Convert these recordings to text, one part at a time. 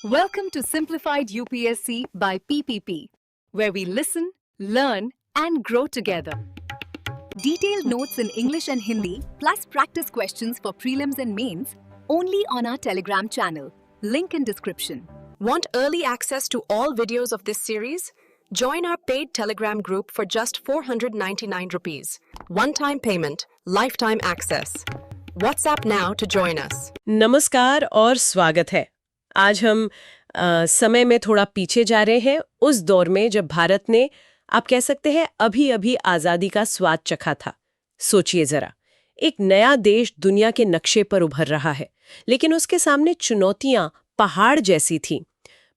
Welcome to Simplified UPSC by PPP, where we listen, learn, and grow together. Detailed notes in English and Hindi, plus practice questions for prelims and mains, only on our Telegram channel. Link in description. Want early access to all videos of this series? Join our paid Telegram group for just 499 rupees. One-time payment, lifetime access. WhatsApp now to join us. नमस्कार और स्वागत है। आज हम समय में थोड़ा पीछे जा रहे हैं, उस दौर में जब भारत ने, आप कह सकते हैं, अभी अभी आज़ादी का स्वाद चखा था। सोचिए ज़रा, एक नया देश दुनिया के नक्शे पर उभर रहा है, लेकिन उसके सामने चुनौतियां पहाड़ जैसी थीं।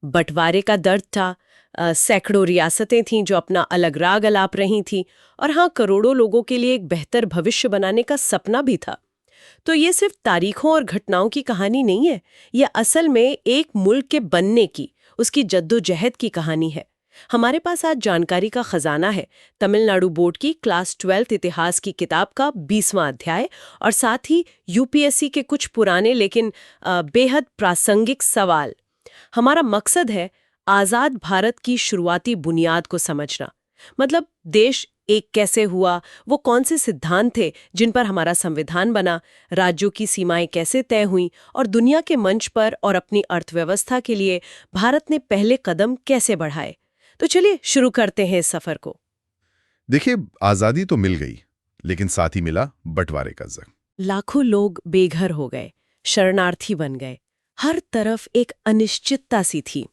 बंटवारे का दर्द था, सैकड़ों रियासतें थीं जो अपना अलग राग अलाप रही थीं, और हाँ, करोड़ों लोगों के लिए एक बेहतर भविष्य बनाने का सपना भी था। तो ये सिर्फ तारीखों और घटनाओं की कहानी नहीं है, ये असल में एक मुल्क के बनने की, उसकी जद्दोजहद की कहानी है। हमारे पास आज जानकारी का खजाना है। तमिलनाडु बोर्ड की क्लास 12th इतिहास की किताब का 20वां अध्याय और साथ ही यूपीएससी के कुछ पुराने लेकिन बेहद प्रासंगिक सवाल। हमारा मकसद है आज़ाद भारत की शुरुआती बुनियाद को समझना। मतलब देश एक कैसे हुआ, वो कौन से सिद्धांत थे जिन पर हमारा संविधान बना, राज्यों की सीमाएं कैसे तय हुईं और दुनिया के मंच पर और अपनी अर्थव्यवस्था के लिए भारत ने पहले कदम कैसे बढ़ाए। तो चलिए शुरू करते हैं इस सफर को। देखिए, आजादी तो मिल गई, लेकिन साथ ही मिला बंटवारे का जंग। लाखों लोग बेघर हो गए, शरणार्थी बन गए, हर तरफ एक अनिश्चितता सी थी।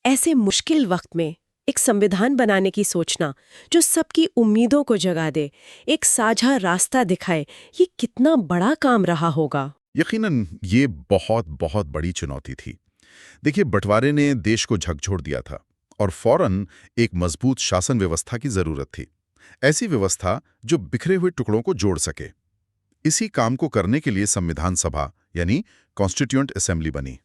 ऐसे मुश्किल वक्त में एक संविधान बनाने की सोचना जो सबकी उम्मीदों को जगा दे, एक साझा रास्ता दिखाए, ये कितना बड़ा काम रहा होगा। यकीनन ये बहुत बहुत बड़ी चुनौती थी। देखिए, बंटवारे ने देश को झकझोर दिया था और फौरन एक मजबूत शासन व्यवस्था की जरूरत थी। ऐसी व्यवस्था जो बिखरे हुए टुकड़ों को जोड़ सके। इसी काम को करने के लिए संविधान सभा यानी कॉन्स्टिट्यूएंट असेंबली बनी।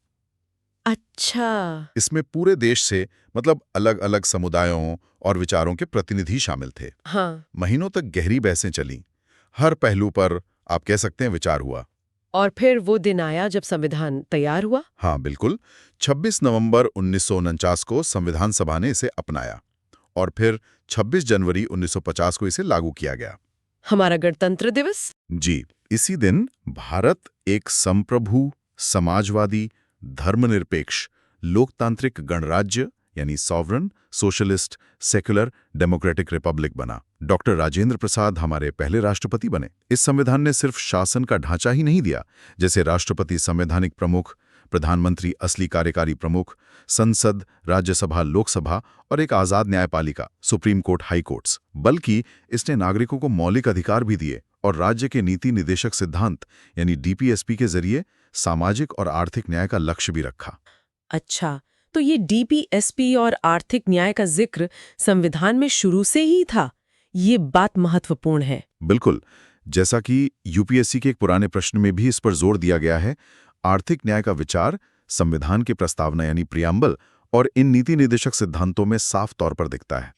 अच्छा, इसमें पूरे देश से, मतलब अलग अलग समुदायों और विचारों के प्रतिनिधि शामिल थे। हाँ। महीनों तक गहरी बहसें चली, हर पहलू पर आप कह सकते हैं विचार हुआ। और फिर वो दिन आया जब संविधान तैयार हुआ। हाँ बिल्कुल, 26 नवंबर 1949 को संविधान सभा ने इसे अपनाया और फिर 26 जनवरी 1950 को इसे लागू किया गया। हमारा गणतंत्र दिवस। जी, इसी दिन भारत एक संप्रभु, समाजवादी, धर्मनिरपेक्ष, लोकतांत्रिक गणराज्य यानी sovereign, socialist, secular, democratic Republic बना। डॉक्टर राजेंद्र प्रसाद हमारे पहले राष्ट्रपति बने। इस संविधान ने सिर्फ शासन का ढांचा ही नहीं दिया, जैसे राष्ट्रपति संवैधानिक प्रमुख, प्रधानमंत्री असली कार्यकारी प्रमुख, संसद, राज्यसभा, लोकसभा और एक आजाद न्यायपालिका, सुप्रीम कोर्ट, हाई कोर्ट्स, बल्कि इसने नागरिकों को मौलिक अधिकार भी दिए और राज्य के नीति निदेशक सिद्धांत यानी डीपीएसपी के जरिए सामाजिक और आर्थिक न्याय का लक्ष्य भी रखा। अच्छा, तो ये डीपीएसपी और आर्थिक न्याय का जिक्र संविधान में शुरू से ही था। ये बात महत्वपूर्ण है। बिल्कुल, जैसा कि यूपीएससी के एक पुराने प्रश्न में भी इस पर जोर दिया गया है, आर्थिक न्याय का विचार संविधान की प्रस्तावना यानी प्रियम्बल और इन नीति निदेशक सिद्धांतों में साफ तौर पर दिखता है।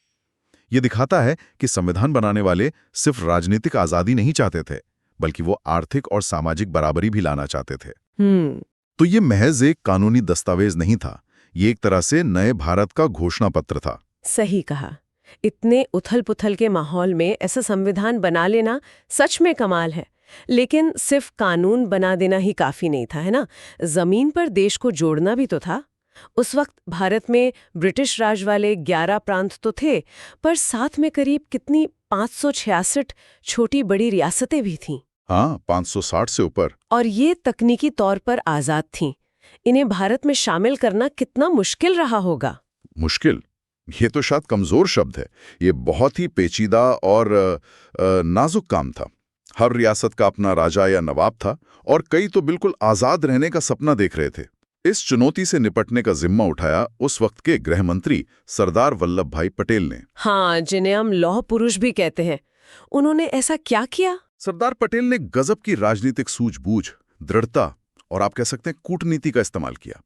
ये दिखाता है कि संविधान बनाने वाले सिर्फ राजनीतिक आजादी नहीं चाहते थे, बल्कि वो आर्थिक और सामाजिक बराबरी भी लाना चाहते थे। तो ये महज एक कानूनी दस्तावेज नहीं था, ये एक तरह से नए भारत का घोषणा पत्र था। सही कहा। इतने उथल-पुथल के माहौल में ऐसा संविधान बना लेना सच में कमाल है। लेकिन सिर्फ कानून बना देना ही काफी नहीं था, है ना? जमीन पर देश को जोड़ना भी तो था। उस वक्त भारत में ब्रिटिश राज वाले 11 प्रांत तो थे, पर साथ में करीब कितनी 566 छोटी बड़ी रियासतें भी थीं। हाँ, 560 से ऊपर। और ये तकनीकी तौर पर आजाद थीं। इन्हें भारत में शामिल करना कितना मुश्किल रहा होगा। मुश्किल, ये तो शायद कमजोर शब्द है। ये बहुत ही पेचीदा और नाजुक काम था। हर रियासत का अपना राजा या नवाब था और कई तो बिल्कुल आजाद रहने का सपना देख रहे थे। इस चुनौती से निपटने का जिम्मा उठाया उस वक्त के गृह मंत्री सरदार वल्लभ भाई पटेल ने। हाँ, जिन्हें हम लौह पुरुष भी कहते हैं। उन्होंने ऐसा क्या किया? सरदार पटेल ने गजब की राजनीतिक सूझबूझ, दृढ़ता और आप कह सकते हैं कूटनीति का इस्तेमाल किया।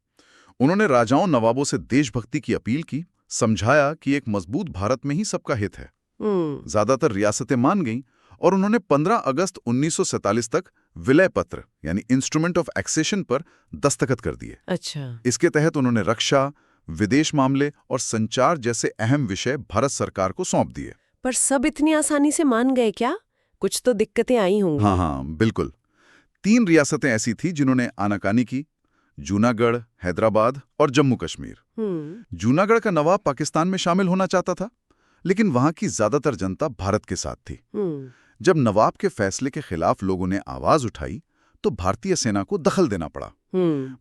उन्होंने राजाओं नवाबों से देशभक्ति की अपील की, समझाया कि एक मजबूत भारत में ही सबका हित है। ज्यादातर रियासतें मान गईं और उन्होंने 15 अगस्त 1947 तक विलय पत्र यानी इंस्ट्रूमेंट ऑफ एक्सेशन पर दस्तखत कर दिए। अच्छा। इसके तहत उन्होंने रक्षा, विदेश मामले और संचार जैसे अहम विषय भारत सरकार को सौंप दिए। पर सब इतनी आसानी से मान गए क्या? कुछ तो दिक्कतें आई होंगी। हाँ, बिल्कुल। 3 रियासतें ऐसी थी जिन्होंने आनाकानी की, जूनागढ़, हैदराबाद और जम्मू कश्मीर। जूनागढ़ का नवाब पाकिस्तान में शामिल होना चाहता था, लेकिन वहां की ज्यादातर जनता भारत के साथ थी। जब नवाब के फैसले के खिलाफ लोगों ने आवाज उठाई तो भारतीय सेना को दखल देना पड़ा।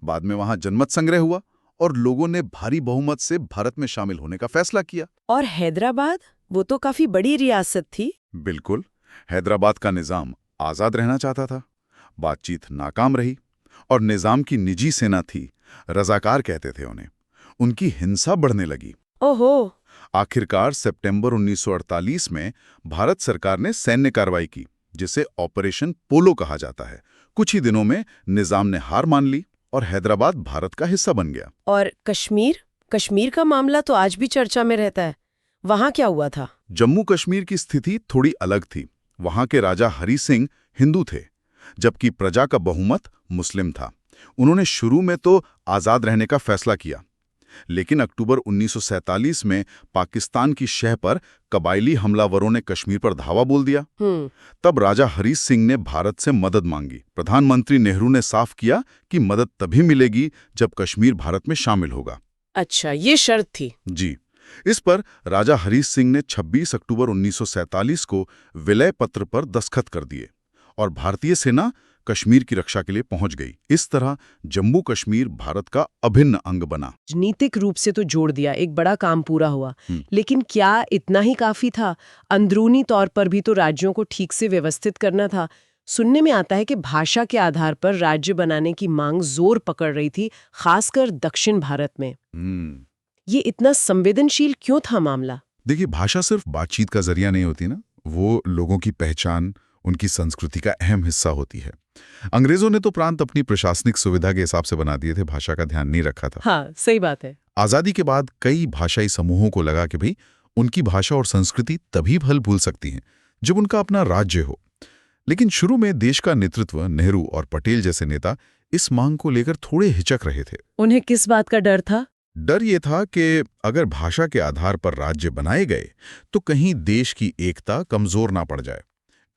बाद में वहां जनमत संग्रह हुआ और लोगों ने भारी बहुमत से भारत में शामिल होने का फैसला किया। और हैदराबाद, वो तो काफी बड़ी रियासत थी। बिल्कुल। हैदराबाद का निजाम आजाद रहना चाहता था। बातचीत नाकाम रही और निजाम की निजी सेना थी, रजाकार कहते थे उन्हें, उनकी हिंसा बढ़ने लगी। ओहो। आखिरकार सितंबर 1948 में भारत सरकार ने सैन्य कार्रवाई की, जिसे ऑपरेशन पोलो कहा जाता है। कुछ ही दिनों में निजाम ने हार मान ली और हैदराबाद भारत का हिस्सा बन गया। और कश्मीर का मामला तो आज भी चर्चा में रहता है। वहां क्या हुआ था? जम्मू कश्मीर की स्थिति थोड़ी अलग थी। वहां के राजा हरि सिंह हिंदू थे, जबकि प्रजा का बहुमत मुस्लिम था। उन्होंने शुरू में तो आजाद रहने का फैसला किया, लेकिन अक्टूबर 1947 में पाकिस्तान की शह पर कबायली हमलावरों ने कश्मीर पर धावा बोल दिया। तब राजा हरि सिंह ने भारत से मदद मांगी। प्रधानमंत्री नेहरू ने साफ किया कि मदद तभी मिलेगी जब कश्मीर भारत में शामिल होगा। अच्छा, ये शर्त थी। जी। इस पर राजा हरि सिंह ने 26 अक्टूबर 1947 को विलय पत्र पर दस्तखत कर दिए और भारतीय सेना कश्मीर की रक्षा के लिए पहुंच गई। इस तरह जम्मू कश्मीर भारत का अभिन्न अंग बना। राजनीतिक रूप से तो जोड़ दिया, एक बड़ा काम पूरा हुआ। लेकिन क्या इतना ही काफी था? अंदरूनी तौर पर भी तो राज्यों को ठीक से व्यवस्थित करना था। सुनने में आता है कि भाषा के आधार पर राज्य बनाने की मांग जोर पकड़ रही थी, खासकर दक्षिण भारत में। ये इतना संवेदनशील क्यों था मामला? देखिए, भाषा सिर्फ बातचीत का जरिया नहीं होती ना, वो लोगों की पहचान, उनकी संस्कृति का अहम हिस्सा होती है। अंग्रेजों ने तो प्रांत अपनी प्रशासनिक सुविधा के हिसाब से बना दिए थे, भाषा का ध्यान नहीं रखा था। हाँ, सही बात है। आजादी के बाद कई भाषाई समूहों को लगा कि भाई उनकी भाषा और संस्कृति तभी फल फूल सकती हैं जब उनका अपना राज्य हो। लेकिन शुरू में देश का नेतृत्व, नेहरू और पटेल जैसे नेता, इस मांग को लेकर थोड़े हिचक रहे थे। उन्हें किस बात का डर था? डर ये था कि अगर भाषा के आधार पर राज्य बनाए गए तो कहीं देश की एकता कमजोर ना पड़ जाए,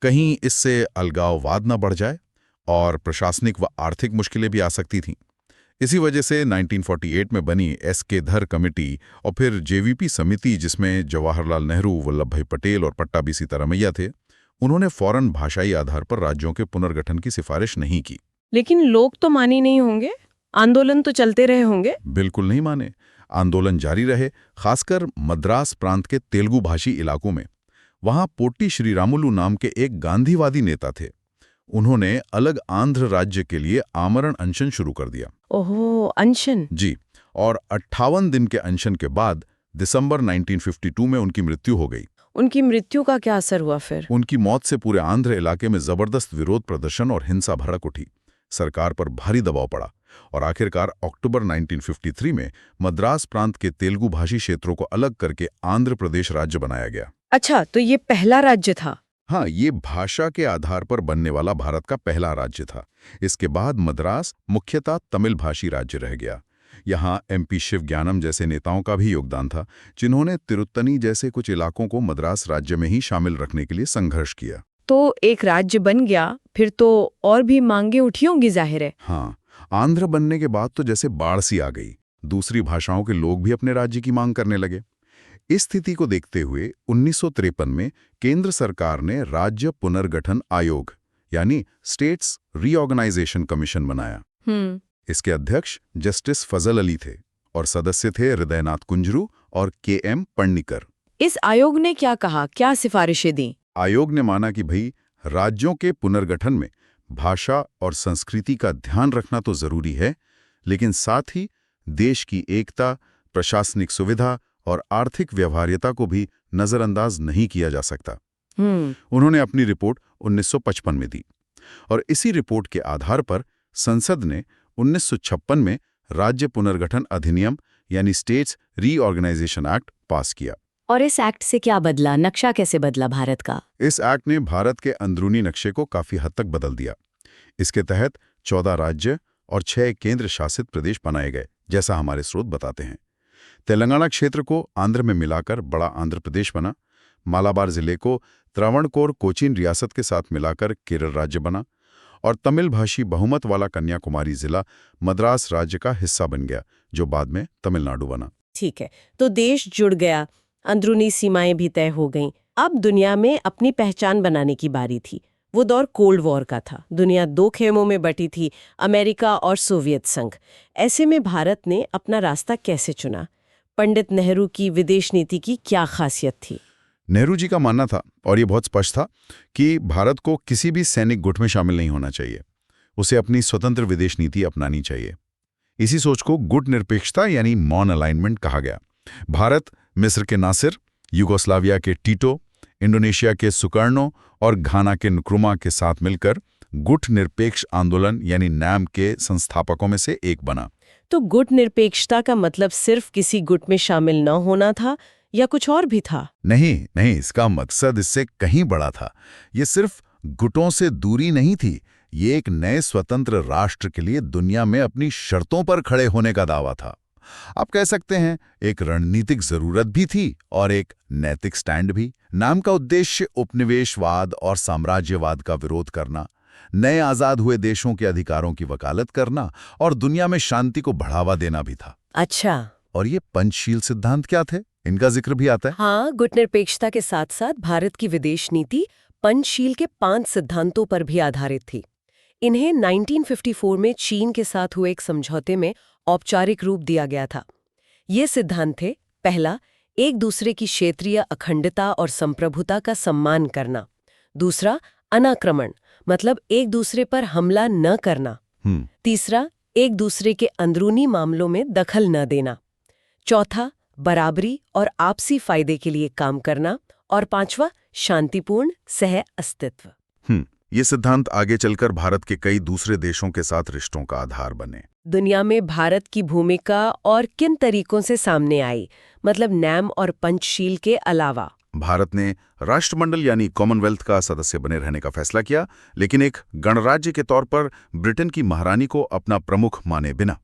कहीं इससे अलगाववाद ना बढ़ जाए और प्रशासनिक व आर्थिक मुश्किलें भी आ सकती थीं। इसी वजह से 1948 में बनी एस.के. धर कमेटी और फिर जेवीपी समिति, जिसमें जवाहरलाल नेहरू, वल्लभ भाई पटेल और पट्टाभी सीतारामैया थे, उन्होंने फौरन भाषाई आधार पर राज्यों के पुनर्गठन की सिफारिश नहीं की। लेकिन लोग तो माने नहीं होंगे, आंदोलन तो चलते रहे होंगे। बिल्कुल नहीं माने। आंदोलन जारी रहे, खासकर मद्रास प्रांत के तेलुगु भाषी इलाकों में। वहां पोट्टी श्रीरामुलु नाम के एक गांधीवादी नेता थे। उन्होंने अलग आंध्र राज्य के लिए आमरण अनशन शुरू कर दिया। ओहो, अनशन। जी। और 58 दिन के अनशन के बाद दिसंबर 1952 में उनकी मृत्यु हो गई। उनकी मृत्यु का क्या असर हुआ फिर? उनकी मौत से पूरे आंध्र इलाके में जबरदस्त विरोध प्रदर्शन और हिंसा भड़क उठी। सरकार पर भारी दबाव पड़ा और आखिरकार अक्टूबर 1953 में मद्रास प्रांत के तेलुगु भाषी क्षेत्रों को अलग करके आंध्र प्रदेश राज्य बनाया गया। अच्छा, तो ये पहला राज्य था? हाँ, ये भाषा के आधार पर बनने वाला भारत का पहला राज्य था। इसके बाद मद्रास मुख्यतः तमिल भाषी राज्य रह गया। यहाँ एमपी शिवज्ञानम जैसे नेताओं का भी योगदान था, जिन्होंने तिरुत्तनी जैसे कुछ इलाकों को मद्रास राज्य में ही शामिल रखने के लिए संघर्ष किया। तो एक राज्य बन गया, फिर तो और भी मांगे उठी होंगी, जाहिर है। हाँ, आंध्र बनने के बाद तो जैसे बाढ़ सी आ गई। दूसरी भाषाओं के लोग भी अपने राज्य की मांग करने लगे। इस स्थिति को देखते हुए 1953 में केंद्र सरकार ने राज्य पुनर्गठन आयोग यानी स्टेट्स रीऑर्गेनाइजेशन कमीशन बनाया। इसके अध्यक्ष जस्टिस फजल अली थे और सदस्य थे हृदयनाथ कुंजरू और के.एम. पन्नीकर। इस आयोग ने क्या कहा, क्या सिफारिशें दी? आयोग ने माना कि भाई राज्यों के पुनर्गठन में भाषा और संस्कृति का ध्यान रखना तो जरूरी है, लेकिन साथ ही देश की एकता, प्रशासनिक सुविधा और आर्थिक व्यवहार्यता को भी नजरअंदाज नहीं किया जा सकता। उन्होंने अपनी रिपोर्ट 1955 में दी और इसी रिपोर्ट के आधार पर संसद ने 1956 में राज्य पुनर्गठन अधिनियम यानी स्टेट्स रीऑर्गेनाइजेशन एक्ट पास किया। और इस एक्ट से क्या बदला, नक्शा कैसे बदला भारत का? इस एक्ट ने भारत के अंदरूनी नक्शे को काफी हद तक बदल दिया। इसके तहत 14 राज्य और 6 केंद्र शासित प्रदेश बनाए गए, जैसा हमारे स्रोत बताते हैं। तेलंगाना क्षेत्र को आंध्र में मिलाकर बड़ा आंध्र प्रदेश बना, मालाबार जिले को त्रावणकोर कोचीन रियासत के साथ मिलाकर केरल राज्य बना, और तमिल भाषी बहुमत वाला कन्याकुमारी जिला मद्रास राज्य का हिस्सा बन गया, जो बाद में तमिलनाडु बना। ठीक है, तो देश जुड़ गया, अंदरूनी सीमाएं भी तय हो गईं। अब दुनिया में अपनी पहचान बनाने की बारी थी। वो दौर कोल्ड वॉर का था। दुनिया 2 खेमों में बटी थी, अमेरिका और सोवियत संघ। ऐसे में भारत ने अपना रास्ता कैसे चुना? पंडित नेहरू की विदेश नीति की क्या खासियत थी? नेहरू जी का मानना था, और ये बहुत स्पष्ट था, कि भारत को किसी भी सैनिक गुट में शामिल नहीं होना चाहिए। उसे अपनी स्वतंत्र विदेश नीति अपनानी चाहिए। इसी सोच को गुट निरपेक्षता यानी नॉन अलाइनमेंट कहा गया। भारत मिस्र के नासिर, यूगोस्लाविया के टीटो, इंडोनेशिया के सुकर्णो और घाना के नुक्रुमा के साथ मिलकर गुट निरपेक्ष आंदोलन यानी नैम के संस्थापकों में से एक बना। तो गुट निरपेक्षता का मतलब सिर्फ किसी गुट में शामिल न होना था या कुछ और भी था? नहीं, इसका मकसद इससे कहीं बड़ा था। ये सिर्फ गुटों से दूरी नहीं थी, ये एक नए स्वतंत्र राष्ट्र के लिए दुनिया में अपनी शर्तों पर खड़े होने का दावा था। आप कह सकते हैं एक रणनीतिक जरूरत भी थी और एक नैतिक स्टैंड भी। नाम का उद्देश्य उपनिवेशवाद और साम्राज्यवाद का विरोध करना, नए आजाद हुए देशों के अधिकारों की वकालत करना और दुनिया में शांति को बढ़ावा देना भी था। अच्छा, और ये पंचशील सिद्धांत क्या थे? इनका जिक्र भी आता है। हाँ, गुट निरपेक्षता के साथ साथ भारत की विदेश नीति पंचशील के 5 सिद्धांतों पर भी आधारित थी। इन्हें 1954 में चीन के साथ हुए एक समझौते में औपचारिक रूप दिया गया था। ये सिद्धांत थे: पहला, एक दूसरे की क्षेत्रीय अखंडता और संप्रभुता का सम्मान करना। दूसरा, अनाक्रमण, मतलब एक दूसरे पर हमला न करना। तीसरा, एक दूसरे के अंदरूनी मामलों में दखल न देना। चौथा, बराबरी और आपसी फायदे के लिए काम करना। और 5वां, शांतिपूर्ण सह अस्तित्व। ये सिद्धांत आगे चलकर भारत के कई दूसरे देशों के साथ रिश्तों का आधार बने। दुनिया में भारत की भूमिका और किन तरीकों से सामने आई, मतलब नैम और पंचशील के अलावा? भारत ने राष्ट्रमंडल यानी कॉमनवेल्थ का सदस्य बने रहने का फैसला किया, लेकिन एक गणराज्य के तौर पर ब्रिटेन की महारानी को अपना प्रमुख माने बिना।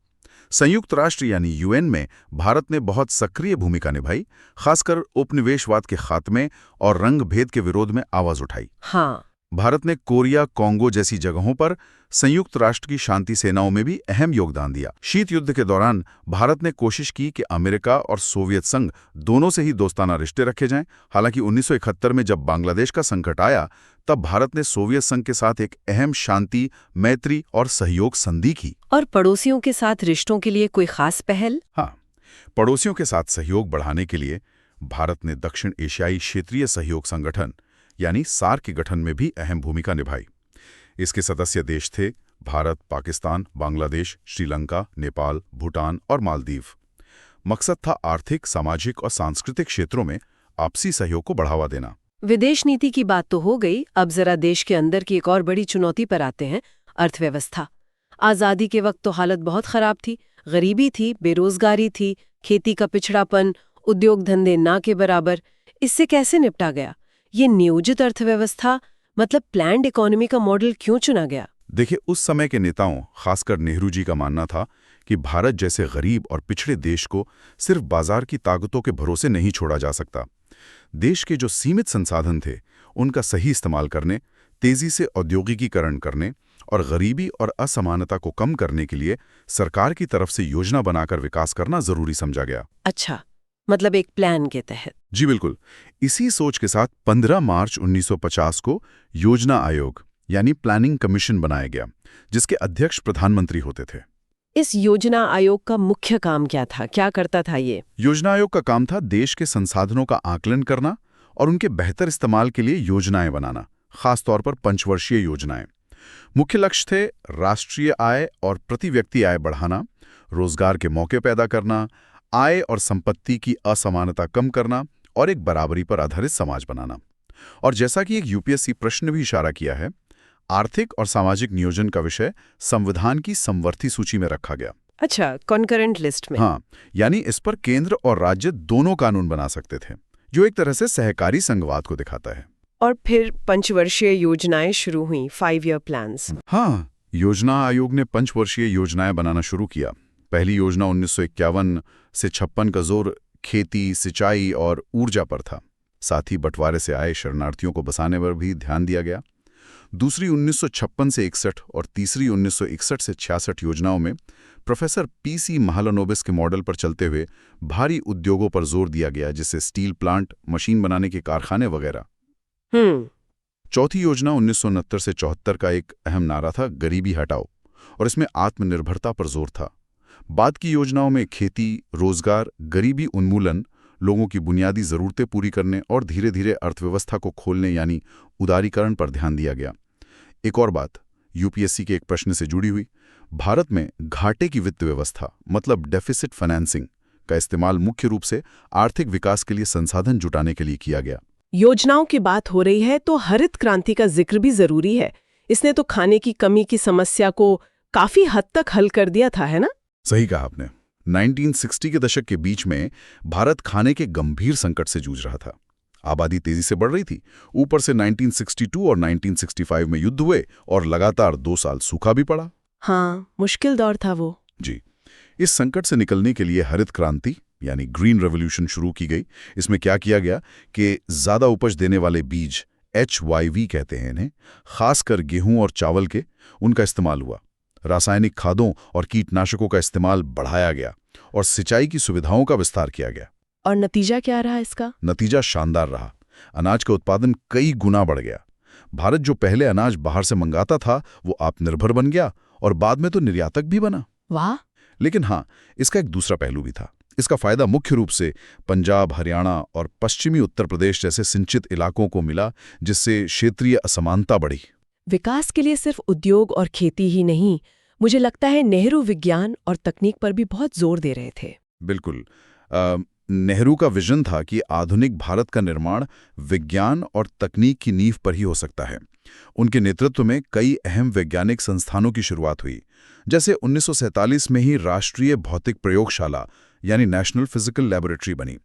संयुक्त राष्ट्र यानी यूएन में भारत ने बहुत सक्रिय भूमिका निभाई, खासकर उपनिवेशवाद के खात्मे और रंग भेद के विरोध में आवाज उठाई। हाँ, भारत ने कोरिया, कोंगो जैसी जगहों पर संयुक्त राष्ट्र की शांति सेनाओं में भी अहम योगदान दिया। शीत युद्ध के दौरान भारत ने कोशिश की कि अमेरिका और सोवियत संघ दोनों से ही दोस्ताना रिश्ते रखे जाएं। हालांकि 1971 में जब बांग्लादेश का संकट आया, तब भारत ने सोवियत संघ के साथ एक अहम शांति, मैत्री और सहयोग संधि की। और पड़ोसियों के साथ रिश्तों के लिए कोई खास पहल? हाँ, पड़ोसियों के साथ सहयोग बढ़ाने के लिए भारत ने दक्षिण एशियाई क्षेत्रीय सहयोग संगठन यानी सार्क के गठन में भी अहम भूमिका निभाई। इसके सदस्य देश थे भारत, पाकिस्तान, बांग्लादेश, श्रीलंका, नेपाल, भूटान और मालदीव। मकसद था आर्थिक, सामाजिक और सांस्कृतिक क्षेत्रों में आपसी सहयोग को बढ़ावा देना। विदेश नीति की बात तो हो गई, अब जरा देश के अंदर की एक और बड़ी चुनौती पर आते हैं, अर्थव्यवस्था। आज़ादी के वक्त तो हालत बहुत खराब थी, गरीबी थी, बेरोजगारी थी, खेती का पिछड़ापन, उद्योग धंधे ना के बराबर। इससे कैसे निपटा गया? ये नियोजित अर्थव्यवस्था, मतलब प्लान्ड इकोनॉमी का मॉडल क्यों चुना गया? देखिए, उस समय के नेताओं, खासकर नेहरू जी का मानना था कि भारत जैसे गरीब और पिछड़े देश को सिर्फ बाजार की ताकतों के भरोसे नहीं छोड़ा जा सकता। देश के जो सीमित संसाधन थे, उनका सही इस्तेमाल करने, तेजी से औद्योगिकीकरण करने और गरीबी और असमानता को कम करने के लिए सरकार की तरफ से योजना बनाकर विकास करना जरूरी समझा गया। अच्छा, मतलब एक प्लान के तहत? जी बिल्कुल। इसी सोच के साथ 15 मार्च 1950 को योजना आयोग यानी प्लानिंग कमीशन बनाया गया, जिसके अध्यक्ष प्रधानमंत्री होते थे। इस योजना आयोग का मुख्य काम क्या था? क्या करता था ये? योजना आयोग का काम था देश के संसाधनों का आकलन करना और उनके बेहतर इस्तेमाल के लिए योजनाएं बनाना, खासतौर पर पंचवर्षीय योजनाएं। मुख्य लक्ष्य थे राष्ट्रीय आय और प्रति व्यक्ति आय बढ़ाना, रोजगार के मौके पैदा करना, आय और संपत्ति की असमानता कम करना और एक बराबरी पर आधारित समाज बनाना। और जैसा कि एक यूपीएससी प्रश्न ने भी इशारा किया है, आर्थिक और सामाजिक नियोजन का विषय संविधान की समवर्ती सूची में रखा गया। अच्छा, कॉन्करेंट लिस्ट में? हाँ, यानी इस पर केंद्र और राज्य दोनों कानून बना सकते थे, जो एक तरह से सहकारी संघवाद को दिखाता है। और फिर पंचवर्षीय योजनाएं शुरू हुई, 5 ईयर प्लान्स। हाँ, योजना आयोग ने पंचवर्षीय योजनाएं बनाना शुरू किया। पहली योजना 1951 से 56 का जोर खेती, सिंचाई और ऊर्जा पर था। साथ ही बंटवारे से आए शरणार्थियों को बसाने पर भी ध्यान दिया गया। दूसरी 1956 से 61 और तीसरी 1961 से 66 योजनाओं में प्रोफेसर पीसी महालनोबिस के मॉडल पर चलते हुए भारी उद्योगों पर जोर दिया गया, जैसे स्टील प्लांट, मशीन बनाने के कारखाने वगैरह। चौथी योजना 1969 से 74 का एक अहम नारा था, गरीबी हटाओ, और इसमें आत्मनिर्भरता पर जोर था। बाद की योजनाओं में खेती, रोजगार, गरीबी उन्मूलन, लोगों की बुनियादी जरूरतें पूरी करने और धीरे धीरे अर्थव्यवस्था को खोलने यानी उदारीकरण पर ध्यान दिया गया। एक और बात यूपीएससी के एक प्रश्न से जुड़ी हुई, भारत में घाटे की वित्त व्यवस्था मतलब डेफिसिट फाइनेंसिंग का इस्तेमाल मुख्य रूप से आर्थिक विकास के लिए संसाधन जुटाने के लिए किया गया। योजनाओं की बात हो रही है तो हरित क्रांति का जिक्र भी जरूरी है। इसने तो खाने की कमी की समस्या को काफी हद तक हल कर दिया था, है ना? सही कहा आपने। 1960 के दशक के बीच में भारत खाने के गंभीर संकट से जूझ रहा था। आबादी तेजी से बढ़ रही थी। ऊपर से 1962 और 1965 में युद्ध हुए और लगातार 2 साल सूखा भी पड़ा। हाँ, मुश्किल दौर था वो। जी, इस संकट से निकलने के लिए हरित क्रांति यानी ग्रीन रेवोल्यूशन शुरू की गई। इसमें क्या किया गया कि ज्यादा उपज देने वाले बीज, HYV कहते हैं इन्हें, खासकर गेहूं और चावल के, उनका इस्तेमाल हुआ। रासायनिक खादों और कीटनाशकों का इस्तेमाल बढ़ाया गया और सिंचाई की सुविधाओं का विस्तार किया गया। और नतीजा क्या रहा इसका? नतीजा शानदार रहा। अनाज का उत्पादन कई गुना बढ़ गया। भारत जो पहले अनाज बाहर से मंगाता था वो आत्मनिर्भर बन गया और बाद में तो निर्यातक भी बना। वाह! लेकिन हाँ, इसका एक दूसरा पहलू भी था। इसका फायदा मुख्य रूप से पंजाब, हरियाणा और पश्चिमी उत्तर प्रदेश जैसे सिंचित इलाकों को मिला, जिससे क्षेत्रीय असमानता बढ़ी। विकास के लिए सिर्फ उद्योग और खेती ही नहीं, मुझे लगता है नेहरू विज्ञान और तकनीक पर भी बहुत जोर दे रहे थे। बिल्कुल। नेहरू का विजन था कि आधुनिक भारत का निर्माण विज्ञान और तकनीक की नींव पर ही हो सकता है। उनके नेतृत्व में कई अहम वैज्ञानिक संस्थानों की शुरुआत हुई, जैसे 1947 में ही राष्ट्रीय भौतिक प्रयोगशाला यानी नेशनल फिजिकल लैबोरेटरी बनी।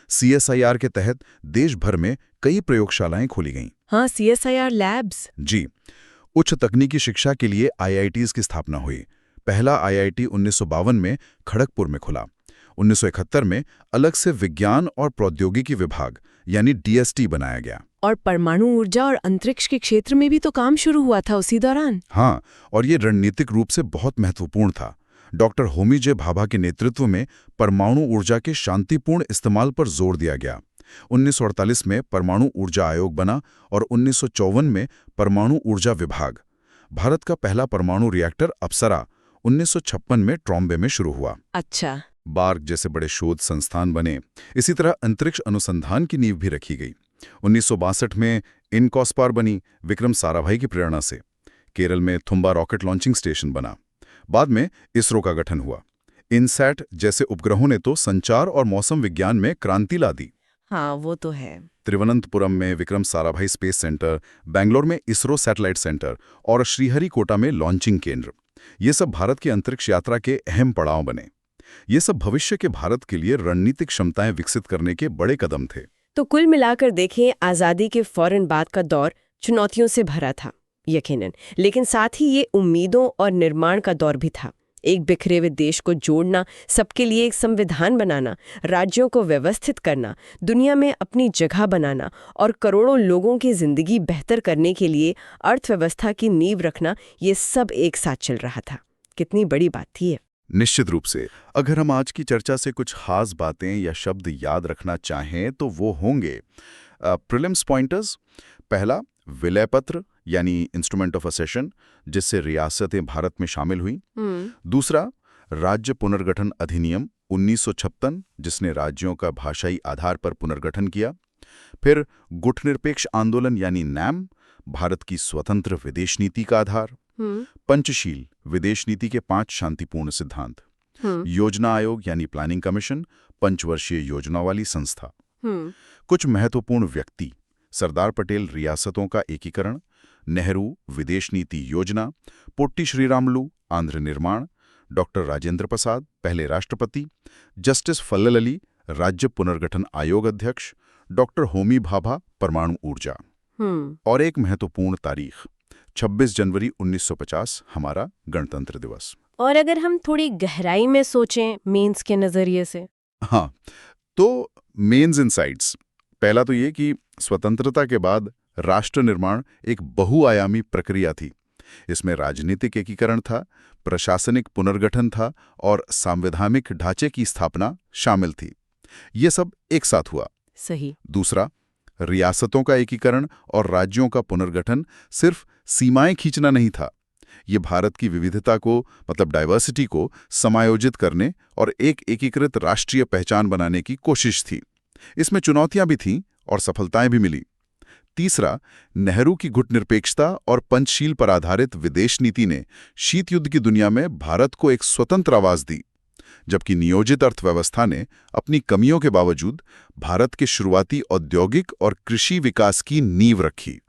CSIR के तहत देश भर में कई प्रयोगशालाएं खोली गईं। हाँ, CSIR लैब्स। जी। उच्च तकनीकी शिक्षा के लिए IITs की स्थापना हुई। पहला IIT 1952 में खड़गपुर में खुला। 1971 में अलग से विज्ञान और प्रौद्योगिकी विभाग यानी DST बनाया गया। और परमाणु ऊर्जा और अंतरिक्ष के क्षेत्र में भी तो काम शुरू हुआ था उसी दौरान। हाँ, और ये रणनीतिक रूप से बहुत महत्वपूर्ण था। डॉक्टर होमी जे भाभा के नेतृत्व में परमाणु ऊर्जा के शांतिपूर्ण इस्तेमाल पर जोर दिया गया। 1948 में परमाणु ऊर्जा आयोग बना और 1954 में परमाणु ऊर्जा विभाग। भारत का पहला परमाणु रिएक्टर अप्सरा 1956 में ट्रॉम्बे में शुरू हुआ। अच्छा। बार्क जैसे बड़े शोध संस्थान बने। इसी तरह अंतरिक्ष अनुसंधान की नींव भी रखी गई। 1962 में इनकॉस्पार बनी, विक्रम साराभाई की प्रेरणा से। केरल में थुम्बा रॉकेट लॉन्चिंग स्टेशन बना। बाद में इसरो का गठन हुआ। इनसैट जैसे उपग्रहों ने तो संचार और मौसम विज्ञान में क्रांति ला दी। हाँ, वो तो है। तिरुवनंतपुरम में विक्रम साराभाई स्पेस सेंटर, बेंगलोर में इसरो सैटेलाइट सेंटर और श्रीहरिकोटा में लॉन्चिंग केंद्र, ये सब भारत की अंतरिक्ष यात्रा के अहम पड़ाव बने। ये सब भविष्य के भारत के लिए रणनीतिक क्षमताएं विकसित करने के बड़े कदम थे। तो कुल मिलाकर देखें, आज़ादी के फौरन बाद का दौर चुनौतियों से भरा था, यकीनन, लेकिन साथ ही ये उम्मीदों और निर्माण का दौर भी था। एक बिखरे हुए देश को जोड़ना, सबके लिए एक संविधान बनाना, राज्यों को व्यवस्थित करना, दुनिया में अपनी जगह बनाना और करोड़ों लोगों की जिंदगी बेहतर करने के लिए अर्थव्यवस्था की नींव रखना, ये सब एक साथ चल रहा था। कितनी बड़ी बात थी ये। निश्चित रूप से। अगर हम आज की चर्चा से कुछ खास बातें या शब्द याद रखना चाहें तो वो होंगे प्रीलिम्स पॉइंटर्स। पहला, विलय पत्र यानी इंस्ट्रूमेंट ऑफ असेशन, जिससे रियासतें भारत में शामिल हुई। दूसरा, राज्य पुनर्गठन अधिनियम 1956, जिसने राज्यों का भाषाई आधार पर पुनर्गठन किया। फिर गुटनिरपेक्ष आंदोलन यानी NAM, भारत की स्वतंत्र विदेश नीति का आधार। पंचशील, विदेश नीति के 5 शांतिपूर्ण सिद्धांत। योजना आयोग यानी प्लानिंग कमीशन, पंचवर्षीय योजना वाली संस्था। कुछ महत्वपूर्ण व्यक्ति, सरदार पटेल, रियासतों का एकीकरण, नेहरू, विदेश नीति योजना, पोट्टी श्रीरामुलु, आंध्र निर्माण, डॉक्टर राजेंद्र प्रसाद, पहले राष्ट्रपति, जस्टिस फल्लल अली, राज्य पुनर्गठन आयोग अध्यक्ष, डॉक्टर होमी भाभा, परमाणु ऊर्जा। और एक महत्वपूर्ण तारीख, 26 जनवरी 1950 हमारा गणतंत्र दिवस। और अगर हम थोड़ी गहराई में सोचें मेंस के नजरिए से, हाँ, तो मेन्स इनसाइट्स। पहला तो ये कि स्वतंत्रता के बाद राष्ट्र निर्माण एक बहुआयामी प्रक्रिया थी। इसमें राजनीतिक एकीकरण था, प्रशासनिक पुनर्गठन था और संवैधानिक ढांचे की स्थापना शामिल थी। ये सब एक साथ हुआ। सही। दूसरा, रियासतों का एकीकरण और राज्यों का पुनर्गठन सिर्फ सीमाएं खींचना नहीं था। ये भारत की विविधता को, मतलब डाइवर्सिटी को समायोजित करने और एक एकीकृत राष्ट्रीय पहचान बनाने की कोशिश थी। इसमें चुनौतियां भी थीं और सफलताएं भी मिली। तीसरा, नेहरू की गुटनिरपेक्षता और पंचशील पर आधारित विदेश नीति ने शीत युद्ध की दुनिया में भारत को एक स्वतंत्र आवाज दी, जबकि नियोजित अर्थव्यवस्था ने अपनी कमियों के बावजूद भारत के शुरुआती औद्योगिक और कृषि विकास की नींव रखी।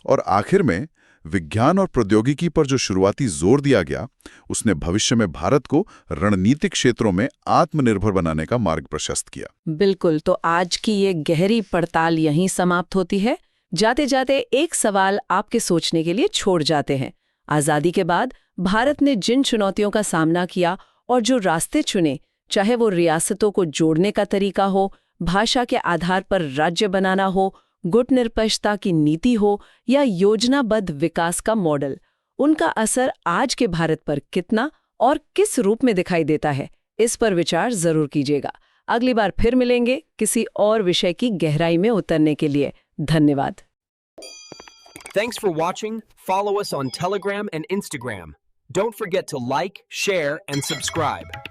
और आखिर में विज्ञान और प्रौद्योगिकी पर जो शुरुआती जोर दिया गया, उसने भविष्य में भारत को रणनीतिक क्षेत्रों में आत्मनिर्भर बनाने का मार्ग प्रशस्त किया। बिल्कुल। तो आज की ये गहरी पड़ताल यहीं समाप्त होती है। जाते जाते एक सवाल आपके सोचने के लिए छोड़ जाते हैं। आजादी के बाद भारत ने जिन चुनौतियों का सामना किया और जो रास्ते चुने, चाहे वो रियासतों को जोड़ने का तरीका हो, भाषा के आधार पर राज्य बनाना हो, गुटनिरपेक्षता की नीति हो या योजनाबद्ध विकास का मॉडल, उनका असर आज के भारत पर कितना और किस रूप में दिखाई देता है, इस पर विचार जरूर कीजिएगा। अगली बार फिर मिलेंगे किसी और विषय की गहराई में उतरने के लिए। धन्यवाद। Thanks for watching. Follow us on Telegram and Instagram. Don't forget to like, share, and subscribe.